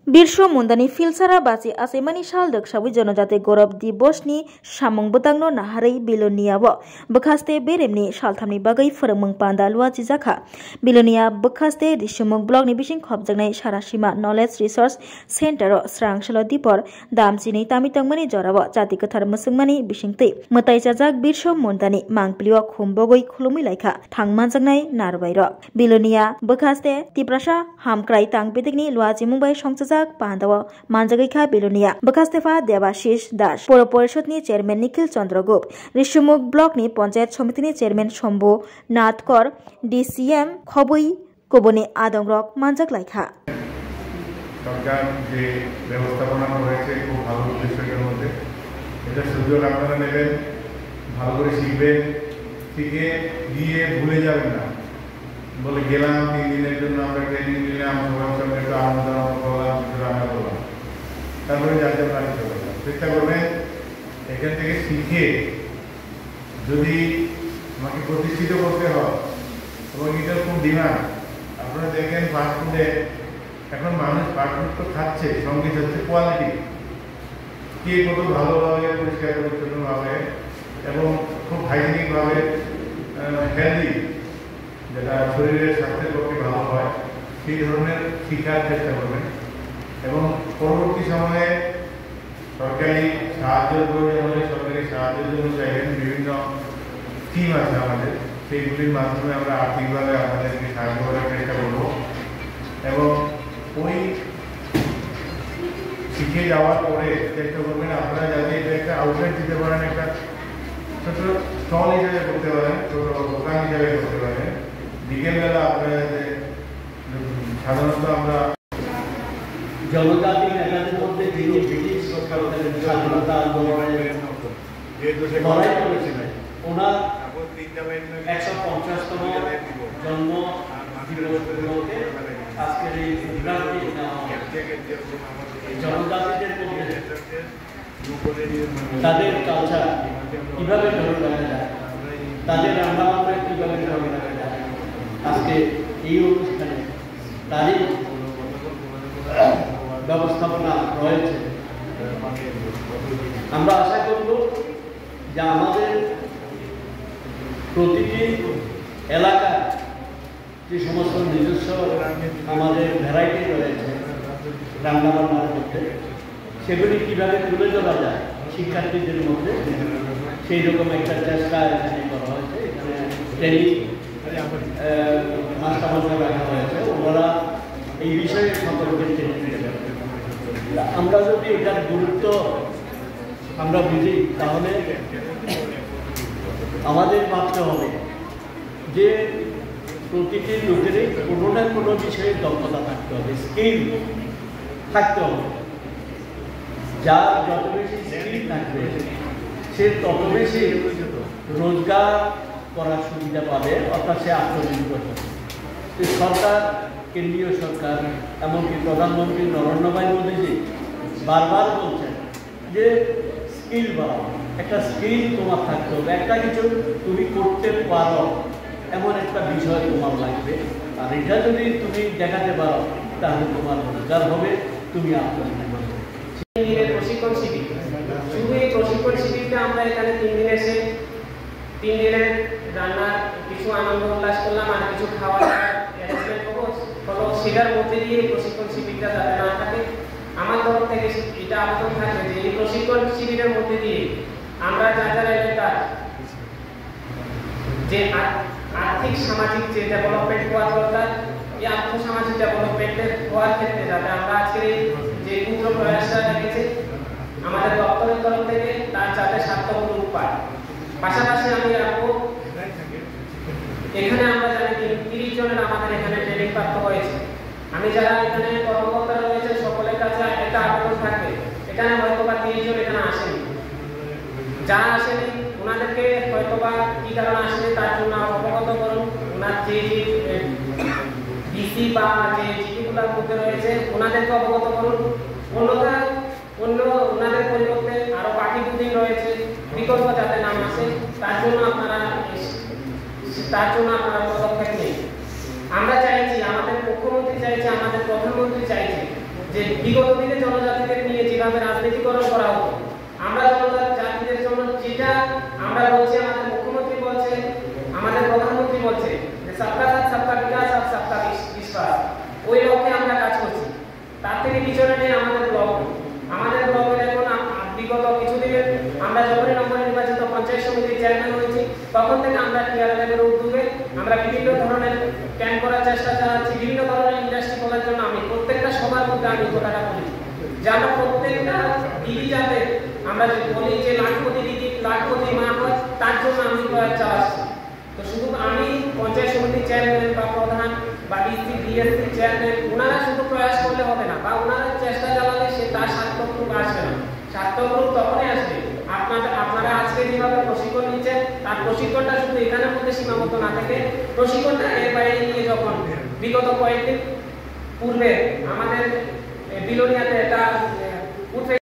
बिरसो मुंदानि फिलसारा बाची आसेमानि साल दक्षाबु जनजाति गौरव दिवसनि सामुं बतंगनो नाहारै बिलोनियाबो बखास्ते बेरेमनि सालथामनि बागै फोरोंमों पान्दा लुवाची जाखा बिलोनिया बखास्ते रिसुमुग ब्लकनि बिसिं खबजांनाय सारासिमा नलेज रिसर्च सेन्टारो स्रांसलो दिपर दामचिनि तामितंमनि जराबो जाति गोथार मुसुंमानि बिसिंतै मोताइजाजाक बिरसो मुंदानि मांगप्लियो खुमबगै खुलुमै लायखा थांमानजांनाय नारबायर बिलोनिया बखास्ते तिप्रासा हामक्राय तांपेदिकनि लुवाची मुंबाइ संचा पांडव मानजगैखा बिलोनिया बखास्तेफा देवाशीष दास पौर परिषदनि चेयरमैन निखिल चंद्र गुप्त रिसुमुग ब्लकनि पंचायत समितिनि चेयरमैन शम्भु नाथकर डीसीएम खबई कोबनी आदंग्रक मानजग लायखा সরকার যে ব্যবস্থাপনা করেছে খুব ভালো উদ্দেশ্যের মধ্যে এটা সুযোগ আপনারা নেবেন ভালো করে শিখবেন শিখে গিয়ে ভুলে যাবেন না বলে গেলাম 3 দিনের জন্য আমরা ট্রেনিং নিলাম সবার সঙ্গে একটু আনন্দ করলাম কিছু রান্না করলাম তারপরে যাতে প্রাণী চলে যান চেষ্টা করবেন এখান থেকে শিখে যদি আমাকে প্রতিষ্ঠিত করতে হয় এবং এটার খুব ডিমান্ড আপনারা দেখেন ফাস্টফুডে এখন মানুষ ফাস্টফুড তো খাচ্ছে সঙ্গে হচ্ছে কোয়ালিটি কে কত ভালোভাবে পরিষ্কার পরিচ্ছন্নভাবে এবং খুব হাইজিনিকভাবে হেলদি যেটা শরীরের স্বাস্থ্যের পক্ষে ভালো হয় সেই ধরনের শিক্ষার চেষ্টা করবেন এবং পরবর্তী সময়ে সরকারি সাহায্যের প্রয়োজন হলে সরকারি সাহায্যের জন্য চাইবেন বিভিন্ন স্কিম আছে আমাদের সেইগুলির মাধ্যমে আমরা আর্থিকভাবে আপনাদেরকে সাহায্য করার চেষ্টা করব এবং ওই শিখে যাওয়ার পরে চেষ্টা করবেন আপনারা যাতে এটা একটা আউটলেট দিতে পারেন একটা ছোট স্টল হিসেবে করতে পারেন ছোট দোকান হিসেবে করতে পারেন বিকেলবেলা আপনারা সাধারণত আমরা জনজাতি নেতাদের মধ্যে যিনি ব্রিটিশ সরকারের স্বাধীনতা আন্দোলনের লড়াই করেছিলেন ওনার 150তম জন্ম দিবসে আজকের এই প্রোগ্রামটি জনজাতিদের মধ্যে তাদের কালচার কিভাবে ধরে রাখা যায় তাদের রান্নাবান্না কিভাবে ধরে রাখা যায় আজকে এই অনুষ্ঠানে তারই ব্যবস্থাপনা রয়েছে আমরা আশা করব যে আমাদের প্রতিটি এলাকার যে সমস্ত নিজস্ব আমাদের ভ্যারাইটি রয়েছে রান্নাবান্নার মধ্যে সেগুলি কীভাবে তুলে ধরা যায় শিক্ষার্থীদের মধ্যে সেই রকম একটা চেষ্টা এখানে করা হয়েছে এখানে ট্রেনিং মাস্টারমাস্টার রাখা হয়েছে ওনারা এই বিষয়ে সকলকে ট্রেনিং দেবে আমরা যদি এটার গুরুত্ব আমরা বুঝি তাহলে আমাদের ভাবতে হবে যে প্রতিটি লোকেরই কোনো না কোনো বিষয়ে দক্ষতা থাকতে হবে স্কিল থাকতে হবে যার যত বেশি স্কিল থাকবে সে তত বেশি রোজগার করার সুবিধা পাবে অর্থাৎ সে আত্মনির্ভর হবে সরকার কেন্দ্রীয় সরকার এমনকি প্রধানমন্ত্রী নরেন্দ্র ভাই মোদীজি বারবার বলছেন যে স্কিল বাড়াও একটা স্কিল তোমার থাকতে হবে একটা কিছু তুমি করতে পারো এমন একটা বিষয় তোমার লাগবে আর এটা যদি তুমি দেখাতে পারো তাহলে তোমার রোজগার হবে তুমি আত্মনির্ভর হবে প্রশিক্ষণ শিবির শুধু এই প্রশিক্ষণ শিবিরটা আমরা এখানে 3 দিন এসে 3 দিনের রান্নার কিছু আনন্দ উল্লাস করলাম আর কিছু খাওয়া দাওয়ার অ্যারেঞ্জমেন্ট করবো সেটার মধ্যে দিয়ে প্রশিক্ষণ শিবিরটা যাতে না থাকে আমার তরফ থেকে এটা আবেদন থাকবে যে এই প্রশিক্ষণ শিবিরের মধ্যে দিয়ে আমরা যারা এলাকার যে আর্থিক সামাজিক যে ডেভেলপমেন্ট হওয়ার দরকার এই আর্থসামাজিক ডেভেলপমেন্টের হওয়ার ক্ষেত্রে যাতে আমরা আজকের যে ক্ষুদ্র প্রয়াসটা রেখেছি আমাদের দপ্তরের তরফ থেকে তার যাতে সার্থক রূপ পায় পাশাপাশি আমি রাখবো এখানে আমরা জানি 30 জনের আমাদের এখানে ট্রেনিং প্রাপ্ত হয়েছে আমি যারা এখানে কর্মকর্তারা রয়েছে সকলের কাছে একটা আবেদন থাকবে এখানে হয়তোবা 30 জন এখানে আসেনি যারা আসেনি ওনাদেরকে হয়তোবা কি কারণে আসেনি তার জন্য অবগত করুন ওনার যে ডিসি বা যে জিপিগুলোর মধ্যে রয়েছে ওনাদেরকে অবগত করুন অন্য ওনাদের পরিবর্তে আরো বাকি দুদিন রয়েছে বিকল্প যাতে নাম আসে তার জন্য আপনারা পদক্ষেপ নিন আমরা চাইছি আমাদের মুখ্যমন্ত্রী চাইছে আমাদের প্রধানমন্ত্রী চাইছে যে বিগত দিনে জনজাতিদের নিয়ে যেভাবে রাজনীতিকরণ করা হতো, আমরা জনজাতিদের জন্য যেটা আমরা বলছি, আমাদের মুখ্যমন্ত্রী বলছে, আমাদের প্রধানমন্ত্রী বলছে যে সবকা সাথ সবকা বিকাশ আর সবকা বিশ্বাস, ওই লক্ষ্যে আমরা কাজ করছি। তার থেকে পিছনে নেই আমাদের ব্লক। আমাদের ব্লকে এখন বিগত কিছুদিনে আমরা যখনই নম্বর নির্বাচিত পঞ্চায়েত সমিতির চেয়ারম্যান হয়েছি, তখন থেকে আমরা টিআরএলের উদ্যোগে আমরা বিভিন্ন ধরনের ক্যাম্প করার চেষ্টা চালাচ্ছি, বিভিন্ন ধরনের ইন্ডাস্ট্রি খোলার জন্য। আমি প্রত্যেকটা সবার মধ্যে আমি কথাটা বলি যে আমরা প্রত্যেকটা দিদি যাতে আমরা যে বলি যে লাখপতি দিদি লাখপতি মা হয়, তার জন্য আমি প্রয়াস চালাচ্ছি। তো শুধু আমি পঞ্চায়েত সমিতির চেয়ারম্যান বা প্রধান বা ডিসি ডিএসসি চেয়ারম্যান ওনারা শুধু প্রয়াস করলে হবে না, বা ওনারা চেষ্টা চালালে সে তার সার্থক আসবে না। সার্থক তখনই আসবে আপনারা আজকে যেভাবে প্রশিক্ষণ নিচ্ছেন, তার প্রশিক্ষণটা শুধু এখানের মধ্যে সীমাবদ্ধ না থেকে প্রশিক্ষণটা এর বাইরে নিয়ে যখন বিগত কয়েকদিন পূর্বে আমাদের বিলোনিয়াতে